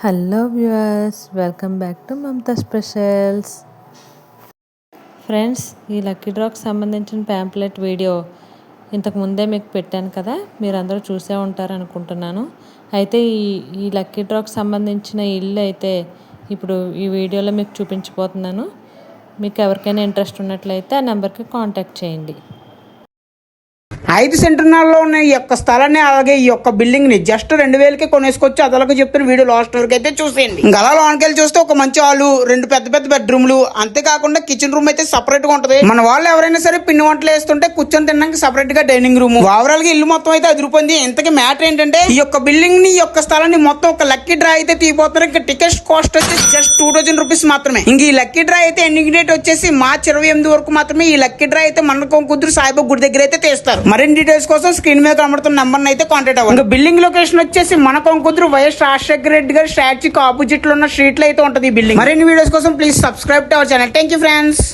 Hello viewers, welcome back to Mamata specials. Friends, ఈ lucky డ్రాకి సంబంధించిన pamphlet video ఇంతకు ముందే మీకు పెట్టాను కదా, మీరందరూ చూసే ఉంటారు అనుకుంటున్నాను. అయితే ఈ లక్కీ డ్రాకి సంబంధించిన ఇల్లు అయితే ఇప్పుడు ఈ వీడియోలో మీకు చూపించబోతున్నాను. మీకు ఎవరికైనా ఇంట్రెస్ట్ ఉన్నట్లయితే ఆ నెంబర్కి కాంటాక్ట్ చేయండి. 5 సెంటర్నాల్లో ఉన్న ఈ యొక్క స్థలాన్ని అలాగే ఈ యొక్క బిల్డింగ్ ని జస్ట్ 2000కి కొనేసుకోవచ్చు. అదలకు చెప్తున్న వీడియో లాస్ట్ వరకు అయితే చూసేయండి. ఇంకా అలా లోనకెళ్ళి చూస్తే ఒక మంచి హాలు, 2 పెద్ద బెడ్రూమ్లు, అంతేకాకుండా కిచెన్ రూమ్ అయితే సపరేట్ గా ఉంటది. మన వాళ్ళు ఎవరైనా సరే పిండి వంటలు వేస్తుంటే కూర్చొని తినడానికి సపరేట్ గా డైనింగ్ రూమ్. ఓవరాల్ గా ఇల్లు మొత్తం అయితే అదిరిపోయింది. ఇంతకీ మ్యాటర్ ఏంటంటే ఈ యొక్క బిల్డింగ్ ని, ఈ యొక్క స్థలాన్ని మొత్తం ఒక లక్కీ డ్రా అయితే తీయబోతున్నారు. ఇంకా టికెట్ కాస్ట్ వచ్చేసి జస్ట్ 2000 రూపీస్ మాత్రమే. ఇంక ఈ లక్కీ డ్రా అయితే ఎండింగ్ డేట్ వచ్చేసి మార్చి 28 వరకు మాత్రమే. ఈ లక్కీ డ్రా అయితే మన కుదురు సాయిబాబా గుడి దగ్గర అయితే తీస్తారు. మరిన్ని డీటెయిల్స్ కోసం స్క్రీన్ మీద కనబడుతున్న నంబర్ అయితే కాంటాక్ట్ అవ్వండి. బిల్డింగ్ లొకేషన్ వచ్చేసి మన కొంకుదురు వైఎస్ రాజశేఖర రెడ్డి గారి స్టాచ్యూకి ఆపోజిట్ లో ఉన్న స్ట్రీట్ లో అయితే ఉంటుంది ఈ బిల్డింగ్. మరిన్ని వీడియోస్ కోసం please subscribe to our channel. Thank you friends.